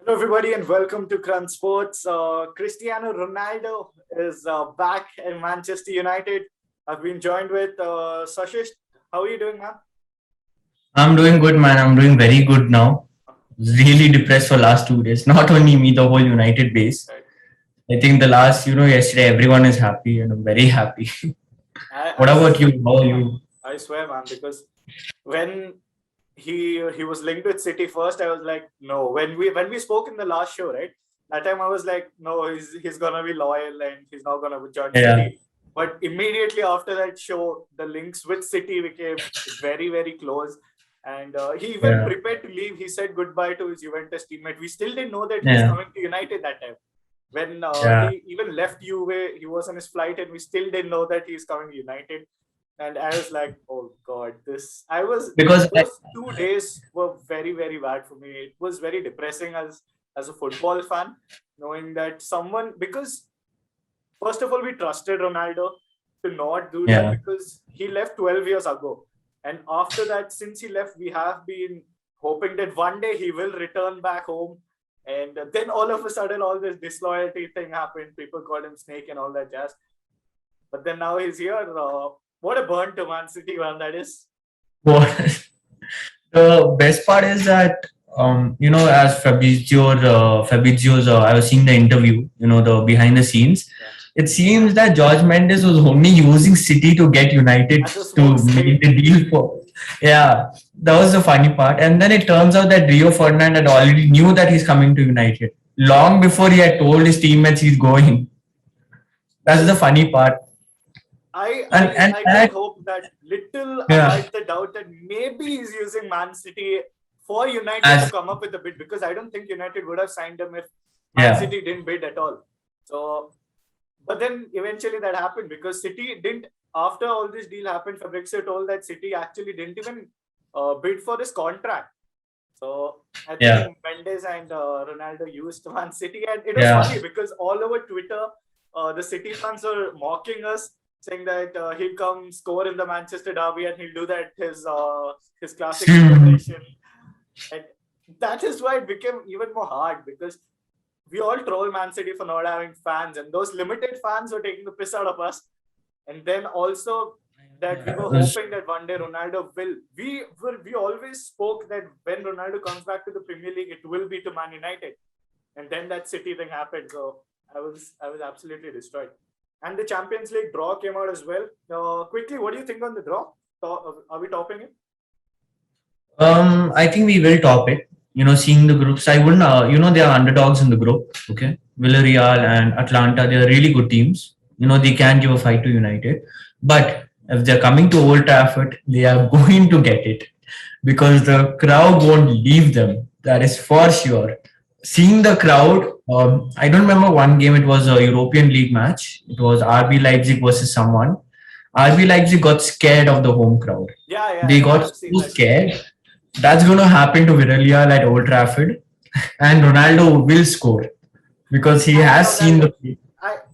Hello, everybody, and welcome to Crunch Sports. Cristiano Ronaldo is back in Manchester United. I've been joined with Sashish. How are you doing, man? I'm doing good, man. I'm doing very good now. Really depressed for last 2 days. Not only me, the whole United base. Right. I think the last, yesterday everyone is happy and I'm very happy. I, What I, about you? swear, How are you? I swear, man, because when he was linked with City first, I was like, no. When we spoke in the last show, right? That time I was like, no, he's gonna be loyal and he's not gonna join Yeah, City. But immediately after that show, the links with City became very very close, and he even yeah, prepared to leave. He said goodbye to his Juventus teammate. We still didn't know that he's yeah, coming to United that time. When yeah. he even left Juve, he was on his flight, and we still didn't know that he's coming to United. And I was like, oh god, this. I was Because those 2 days were very very bad for me. It was very depressing as a football fan, knowing that someone, because first of all we trusted Ronaldo to not do that yeah, because he left 12 years ago, and after that, since he left, we have been hoping that one day he will return back home. And then all of a sudden all this disloyalty thing happened. People called him snake and all that jazz. But then now he's here. What a burn to Man City, man, that is. what the best part is that as Fabrizio's I was seeing the interview, the behind the scenes. Yeah. It seems that George Mendes was only using City to get United As a to smoke make screen. the deal for. Yeah, that was the funny part. And then it turns out that Rio Ferdinand had already knew that he's coming to United long before he had told his teammates he's going. That's Well, the funny part. I, And I and, I did and hope that little I yeah, had the doubt that maybe he's using Man City for United to as come up with a bid, because I don't think United would have signed him if Man yeah, City didn't bid at all. So, but then eventually that happened because City didn't. After all this deal happened, Fabrizio told that City actually didn't even bid for this contract. So I yeah, think Mendes and Ronaldo used Man City, and it was yeah. funny because all over Twitter, the City fans were mocking us, saying that he'll come score in the Manchester derby and he'll do that his classic celebration, and that is why it became even more hard because we all troll Man City for not having fans, and those limited fans were taking the piss out of us. And then also that we were hoping that one day Ronaldo will. We always spoke that when Ronaldo comes back to the Premier League, it will be to Man United, and then that City thing happened. So I was absolutely destroyed. And the Champions League draw came out as well. Quickly, what do you think on the draw? Are we topping it? I think we will top it. Seeing the groups, I wouldn't. They are underdogs in the group. Okay, Villarreal and Atlanta, they are really good teams. They can give a fight to United, but if they're coming to Old Trafford, they are going to get it because the crowd won't leave them. That is for sure. Seeing the crowd, I don't remember one game. It was a European League match. It was RB Leipzig versus someone. RB Leipzig got scared of the home crowd. Yeah, yeah, They yeah. got I've seen so that too. scared. That's going to happen to Villarreal at Old Trafford, and Ronaldo will score because he And has seen Ronaldo. the play.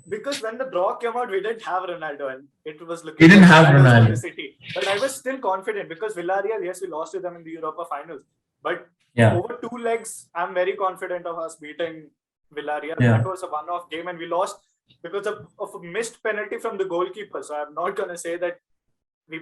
Because when the draw came out, we didn't have Ronaldo, and it was He looking didn't like have Ronaldo was going to Ronaldo. City. But I was still confident because Villarreal, yes, we lost to them in the Europa finals. But Yeah, over two legs, I'm very confident of us beating Villarreal. That yeah. was a one-off game, and we lost because of a missed penalty from the goalkeeper. So I'm not going to say that we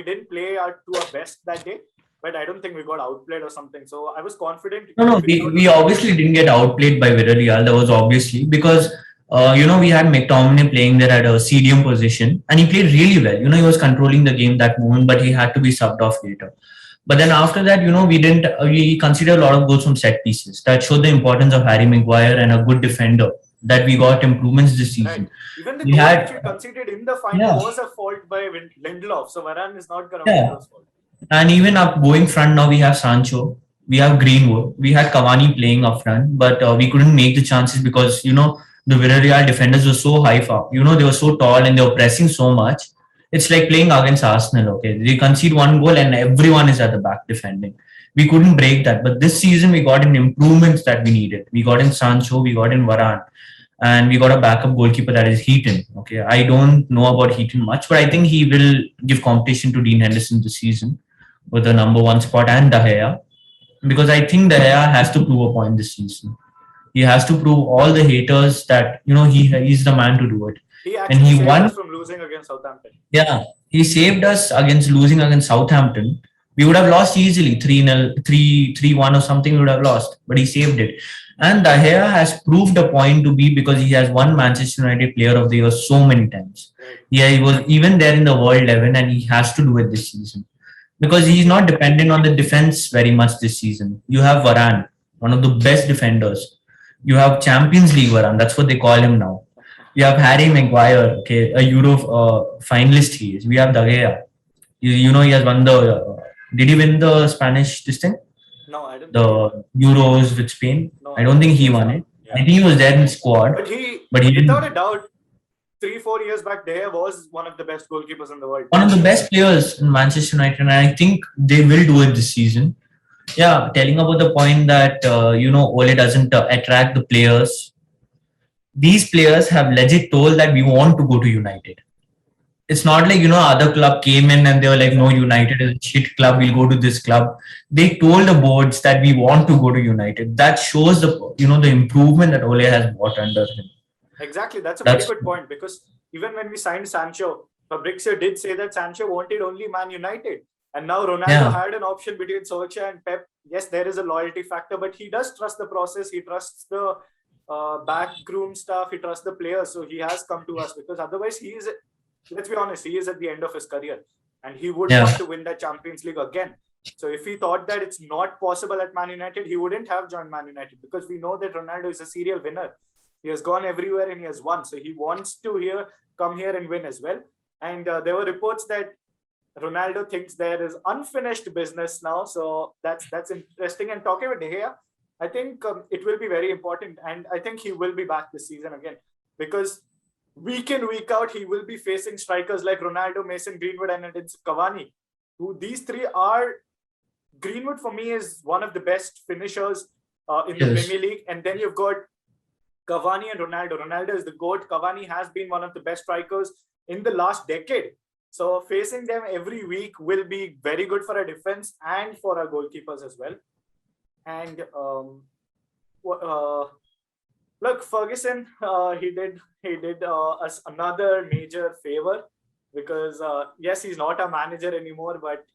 didn't play to our best that day, but I don't think we got outplayed or something. So I was confident No, no, without we Ronaldo. obviously didn't get outplayed by Villarreal. That was obviously because we had McTominay playing there at a CDM position, and he played really well. He was controlling the game that moment, but he had to be subbed off later. But then after that, we didn't. We considered a lot of goals from set pieces. That showed the importance of Harry Maguire and a good defender. That we got improvements this Right. season. Even the We goal which had, we conceded in the final yeah, was a fault by Lindelof. So Varane is not going to make yeah. those faults. And even up going front now, we have Sancho, we have Greenwood, we had Cavani playing up front, but we couldn't make the chances because the Villarreal defenders were so high far. They were so tall and they were pressing so much. It's like playing against Arsenal. Okay, they concede one goal and everyone is at the back defending. We couldn't break that, but this season we got in improvements that we needed. We got in Sancho, we got in Varane, and we got a backup goalkeeper that is Heaton. Okay, I don't know about Heaton much, but I think he will give competition to Dean Henderson this season with the number one spot and De Gea, because I think De Gea has to prove a point this season. He has to prove all the haters that he's the man to do it. He And actually he saved us won. from losing against Southampton. Yeah, he saved us against losing against Southampton. We would have lost easily 3-0, 3-1 or something. We would have lost, but he saved it. And De Gea has proved a point to be because he has won Manchester United Player of the Year so many times. Right. Yeah, he was even there in the World 11, and he has to do it this season because he's not dependent on the defense very much this season. You have Varane, one of the best defenders. You have Champions League Varane. That's what they call him now. You have Harry Maguire, okay, a Euro finalist he is. We have De Gea. He has won the. Did he win the Spanish this thing? No, I don't think he won. The Euros with Spain? No, I don't think he won it. Yeah. I think he was there in the squad, But he didn't. without a doubt, 3-4 years back, De Gea was one of the best goalkeepers in the world. One of the best players in Manchester United, and I think they will do it this season. Yeah, telling about the point that Ole doesn't attract the players. These players have legit told that we want to go to United. It's not like other club came in and they were like, no, United is a shit club, we'll go to this club. They told the boards that we want to go to United. That shows the improvement that Ole has brought under him. Exactly, that's a very good point, because even when we signed Sancho, Fabrizio did say that Sancho wanted only Man United, and now Ronaldo had an option between Solskjaer and Pep. Yes, there is a loyalty factor, but he does trust the process. He trusts the backroom staff. He trusts the players. So he has come to us, because otherwise let's be honest, he is at the end of his career, and he would want to win the Champions League again. So if he thought that it's not possible at Man United, he wouldn't have joined Man United, because we know that Ronaldo is a serial winner. He has gone everywhere and he has won. So he wants to come here and win as well. And there were reports that Ronaldo thinks there is unfinished business now. So that's interesting. And talking about De Gea, I think it will be very important. And I think he will be back this season again, because week in, week out, he will be facing strikers like Ronaldo, Mason Greenwood, and it's Cavani. These three are... Greenwood for me is one of the best finishers in the Premier League. And then you've got Cavani and Ronaldo. Ronaldo is the GOAT. Cavani has been one of the best strikers in the last decade. So facing them every week will be very good for our defense and for our goalkeepers as well. And look, Ferguson, he did us another major favor, because yes, he's not a manager anymore, but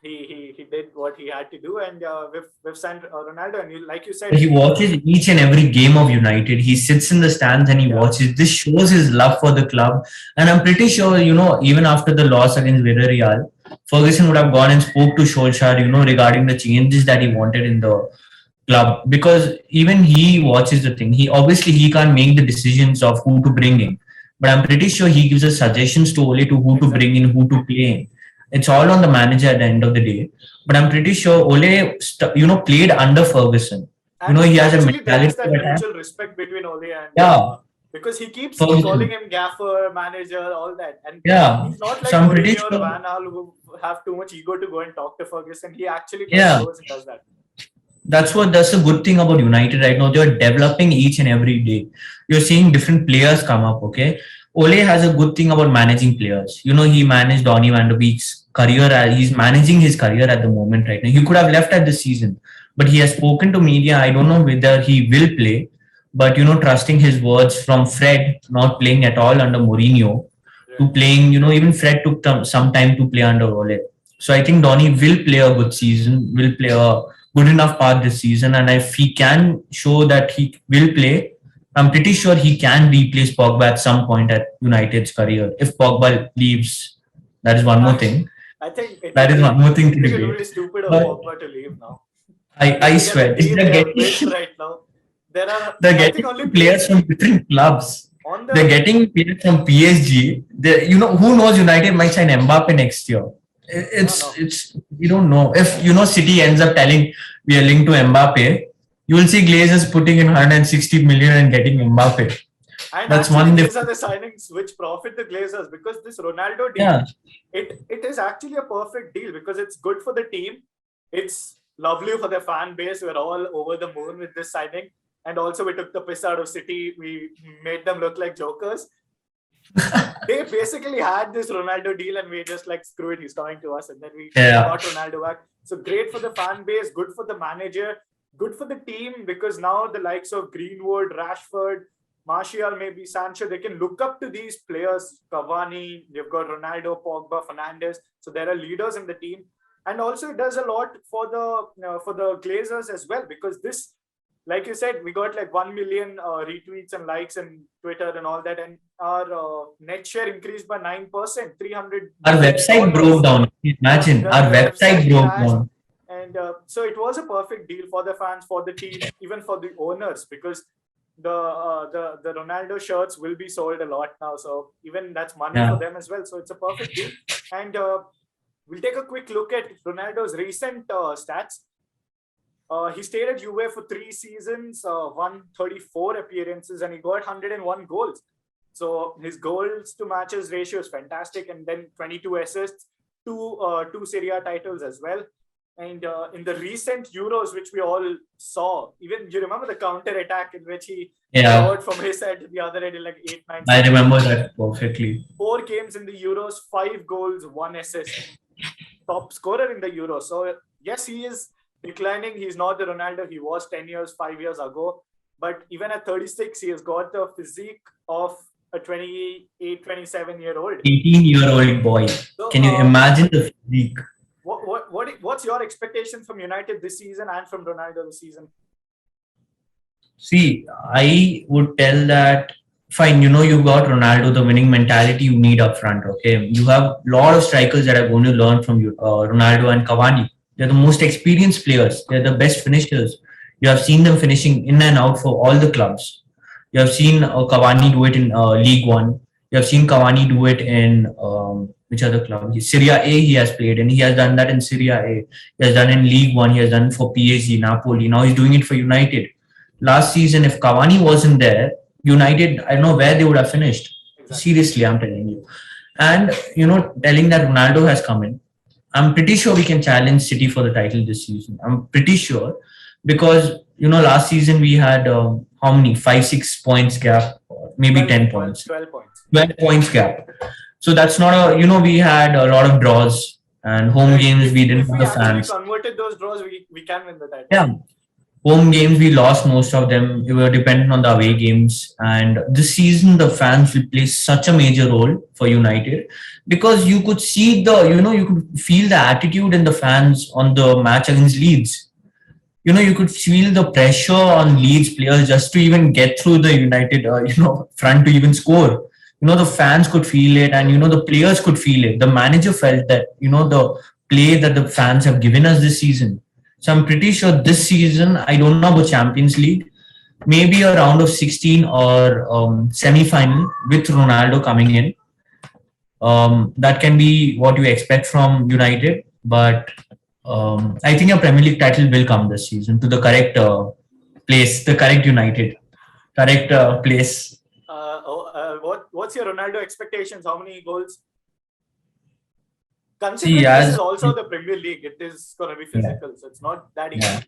he did what he had to do, and we've signed Ronaldo, and like you said, he watches each and every game of United. He sits in the stands and he watches. This shows his love for the club, and I'm pretty sure even after the loss against Villarreal, Ferguson would have gone and spoke to Solskjaer, regarding the changes that he wanted in the club, because even he watches the thing. He can't make the decisions of who to bring in, but I'm pretty sure he gives us suggestions to Ole to who to bring in, who to play in. It's all on the manager at the end of the day. But I'm pretty sure Ole, played under Ferguson. And he has a mentality. There is that mutual respect between Ole and because he keeps calling him gaffer, manager, all that. And he's not like Mourinho or Van Gaal who have too much ego to go and talk to Ferguson. He actually goes and does that. That's a good thing about United right now. They're developing each and every day. You're seeing different players come up, okay? Ole has a good thing about managing players. He managed Donny van de Beek's career. He's managing his career at the moment right now. He could have left at the season, but he has spoken to media. I don't know whether he will play, but trusting his words from Fred, not playing at all under Mourinho, to playing, even Fred took some time to play under Ole. So I think Donny will play a good season, will play a good enough part this season. And if he can show that he will play, I'm pretty sure he can replace Pogba at some point at United's career. If Pogba leaves, that is one more thing. I think that is one more thing to debate. It will be really stupid of Pogba to leave now. I swear. Right now. They're getting players from different clubs. They're getting players from PSG. Who knows, United might sign Mbappe next year. It's we don't know. If City ends up telling we are linked to Mbappe, you will see Glazers putting in 160 million and getting Mbappe. And that's one. These are the signings which profit the Glazers, because this Ronaldo deal, it is actually a perfect deal, because it's good for the team. It's lovely for the fan base. We're all over the moon with this signing, and also we took the piss out of City. We made them look like jokers. They basically had this Ronaldo deal, and we just like, screw it, he's coming to us, and then we got Ronaldo back. So great for the fan base, good for the manager. good for the team because now the likes of Greenwood, Rashford, Martial, maybe Sancho, they can look up to these players. Cavani, you've got Ronaldo, Pogba, Fernandes. So there are leaders in the team, and also it does a lot for the Glazers as well because this, like you said, we got like 1 million retweets and likes and Twitter and all that, and our net share increased by 9%, Our website broke $300. down. Imagine our The website website broke crashed, down. and so it was a perfect deal for the fans, for the team, even for the owners, because the Ronaldo shirts will be sold a lot now. So even that's money Yeah. for them as well. So it's a perfect deal. And we'll take a quick look at Ronaldo's recent stats. He stayed at Juve for 3 seasons, won 34 appearances, and he got 101 goals. So his goals to matches ratio is fantastic, and then 22 assists, two Serie A titles as well. And in the recent Euros, which we all saw, even you remember the counter attack in which he Yeah, covered from his side to the other end in like 8, 9 I seconds. remember that perfectly. 4 games in the Euros, 5 goals, 1 assist. Top scorer in the Euros. So yes, he is declining. He's not the Ronaldo he was 10 years, 5 years ago. But even at 36, he has got the physique of a 28, 27-year-old. 18-year-old boy. So, Can you imagine the physique? what's your expectation from United this season and from Ronaldo this season? See, I would tell that fine, you got Ronaldo, the winning mentality you need up front. Okay, you have a lot of strikers that are going to learn from you, Ronaldo and Cavani. They're the most experienced players. They're the best finishers. You have seen them finishing in and out for all the clubs. You have seen Cavani do it in League One. You have seen Cavani do it in which other club? Serie A he has played in. He has done that in Serie A. He has done in League One. He has done for PSG, Napoli. Now he's doing it for United. Last season, if Cavani wasn't there, United, I don't know where they would have finished. Exactly. Seriously, I'm telling you. And, telling that Ronaldo has come in, I'm pretty sure we can challenge City for the title this season. I'm pretty sure because, last season we had how many? 5, 6 points gap, maybe 10 points. 12 points. 12 points gap. So that's not we had a lot of draws and home games we didn't have the fans. If we converted those draws, we can win the title. Yeah. Home games, we lost most of them. We were dependent on the away games. And this season, the fans will play such a major role for United because you could see you could feel the attitude in the fans on the match against Leeds. You could feel the pressure on Leeds players just to even get through the United, front to even score. The fans could feel it and, the players could feel it. The manager felt that, the play that the fans have given us this season. So I'm pretty sure this season, I don't know about Champions League, maybe a round of 16 or semi-final with Ronaldo coming in. That can be what you expect from United. But I think a Premier League title will come this season to the correct place, the correct United, correct place. What's your Ronaldo expectations? How many goals? Considering this is also the Premier League, it is going to be physical, so it's not that easy. Yeah.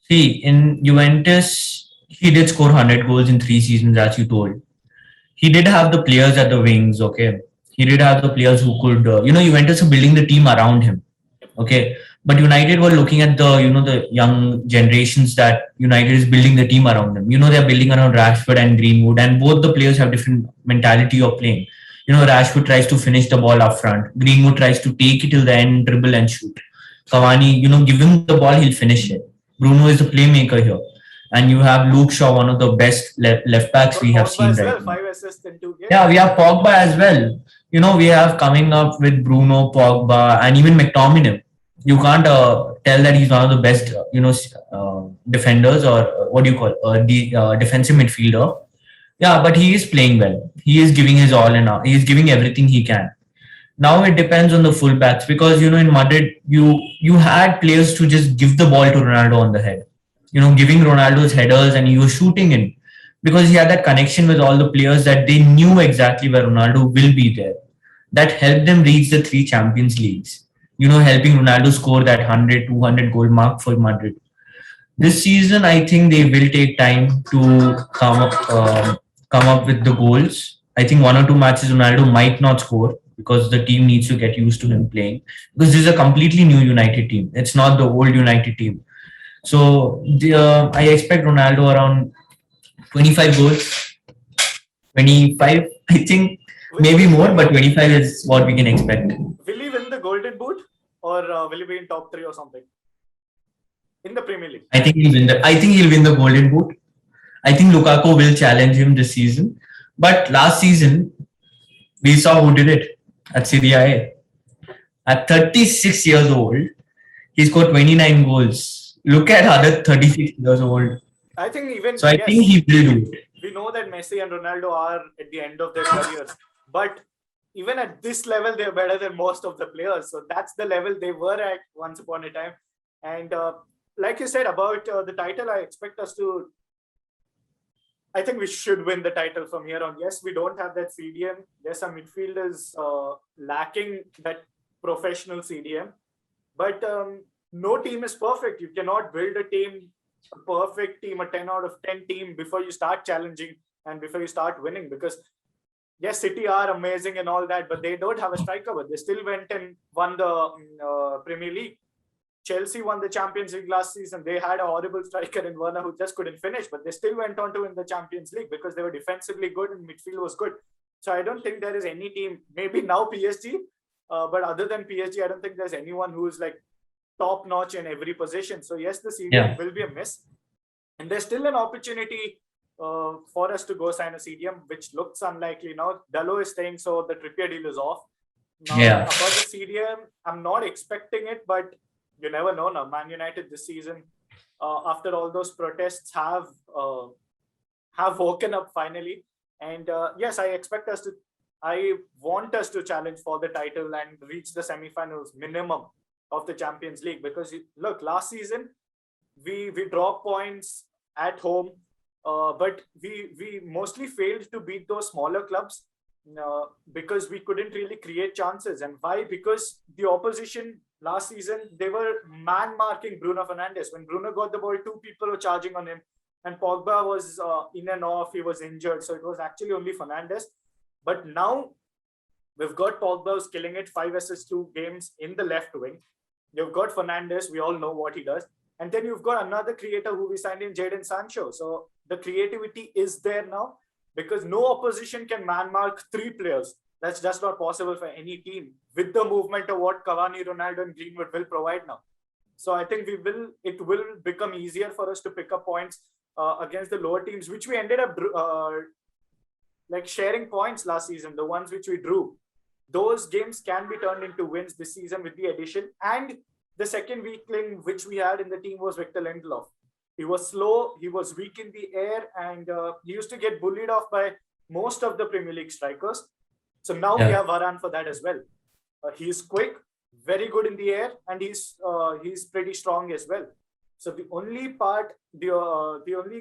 See, in Juventus, he did score 100 goals in 3 seasons, as you told. He did have the players at the wings, okay? He did have the players who could, Juventus are building the team around him, okay? But United were looking at the young generations that United is building the team around them. They're building around Rashford and Greenwood, and both the players have different mentality of playing. Rashford tries to finish the ball up front. Greenwood tries to take it till the end, dribble and shoot. Cavani, give him the ball, he'll finish it. Bruno is the playmaker here. And you have Luke Shaw, one of the best left backs we have seen right now. 5 assists in 2 games. Yeah, we have Pogba as well. We have coming up with Bruno, Pogba, and even McTominay. You can't tell that he's one of the best, defenders or what do you call defensive midfielder. Yeah, but he is playing well. He is giving his all and all. He is giving everything he can. Now it depends on the fullbacks because in Madrid you had players to just give the ball to Ronaldo on the head. Giving Ronaldo's headers and he was shooting in because he had that connection with all the players that they knew exactly where Ronaldo will be there. That helped them reach the 3 Champions Leagues. Helping Ronaldo score that 100, 200 goal mark for Madrid. This season, I think they will take time to come up with the goals. I think 1 or 2 matches Ronaldo might not score because the team needs to get used to him playing. Because this is a completely new United team. It's not the old United team. So I expect Ronaldo around 25 goals, 25. I think Will, maybe will, more, will, but 25 is what we can expect. will he win the Golden Boot, or will he be in top three or something in the Premier League? I think he'll win the. I think he'll win the Golden Boot. I think Lukaku will challenge him this season. But last season we saw who did it at Serie A. At 36 years old, he scored 29 goals. Look at other 36 years old. I think even So I think yes, he will do it. we know that Messi and Ronaldo are at the end of their careers, but even at this level, they're better than most of the players. So that's the level they were at once upon a time. And like you said about the title, I expect us to. I think we should win the title from here on. Yes, we don't have that CDM. Yes, our midfield is lacking that professional CDM, but no team is perfect. You cannot build a perfect team, a 10 out of 10 team before you start challenging and before you start winning. Because yes, City are amazing and all that, but they don't have a striker. But they still went and won the Premier League. Chelsea won the Champions League last season. They had a horrible striker in Werner who just couldn't finish, but they still went on to win the Champions League because they were defensively good and midfield was good. So I don't think there is any team, maybe now PSG, but other than PSG, I don't think there's anyone who is like top notch in every position. So yes, the CDM will be a miss. And there's still an opportunity for us to go sign a CDM, which looks unlikely now. Dalot is staying, so the Trippier deal is off. Now, about the CDM, I'm not expecting it, but you never know now. Man United this season, after all those protests, have woken up finally. And yes, I want us to challenge for the title and reach the semi-finals minimum of the Champions League. Because look, last season we dropped points at home, but we mostly failed to beat those smaller clubs because we couldn't really create chances. And why? Because the opposition last season, they were man marking Bruno Fernandes. When Bruno got the ball, two people were charging on him, and Pogba was in and off. He was injured, so it was actually only Fernandes. But now we've got Pogba who's killing it, 5 assists, 2 games in the left wing. You've got Fernandes. We all know what he does. And then you've got another creator who we signed in, Jadon Sancho. So the creativity is there now because no opposition can man mark 3 players. That's just not possible for any team with the movement of what Cavani, Ronaldo, and Greenwood will provide now. So I think it will become easier for us to pick up points against the lower teams, which we ended up like sharing points last season, the ones which we drew. Those games can be turned into wins this season with the addition. And the second weakling which we had in the team was Victor Lindelof. He was slow, he was weak in the air, and he used to get bullied off by most of the Premier League strikers. So now we have Varane for that as well. He's quick, very good in the air, and he's pretty strong as well. So the only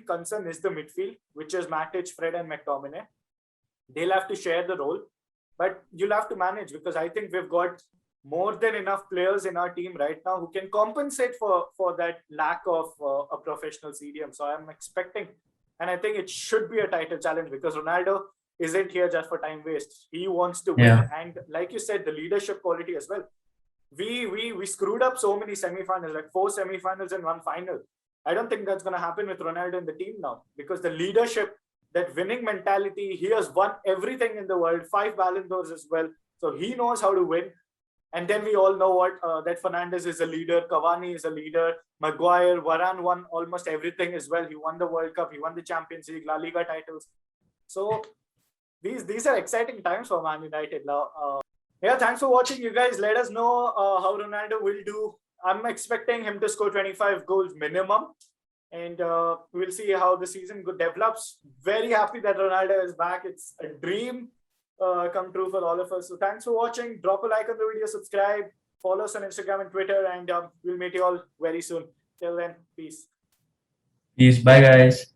concern is the midfield, which is Matic, Fred, and McTominay. They'll have to share the role, but you'll have to manage because I think we've got more than enough players in our team right now who can compensate for that lack of a professional CDM. So I'm expecting, and I think it should be a title challenge because Ronaldo isn't here just for time waste. He wants to win. And like you said, the leadership quality as well. We screwed up so many semifinals, like 4 semifinals and 1 final. I don't think that's going to happen with Ronaldo in the team now because the leadership, that winning mentality, he has won everything in the world, 5 Ballon d'Ors as well. So he knows how to win. And then we all know that Fernandes is a leader, Cavani is a leader, Maguire, Varane won almost everything as well. He won the World Cup, he won the Champions League, La Liga titles. So these are exciting times for Man United now. Thanks for watching, you guys. Let us know how Ronaldo will do. I'm expecting him to score 25 goals minimum. And we'll see how the season develops. Very happy that Ronaldo is back. It's a dream come true for all of us. So thanks for watching. Drop a like on the video, subscribe, follow us on Instagram and Twitter, and we'll meet you all very soon. Till then, peace. Peace. Bye, guys.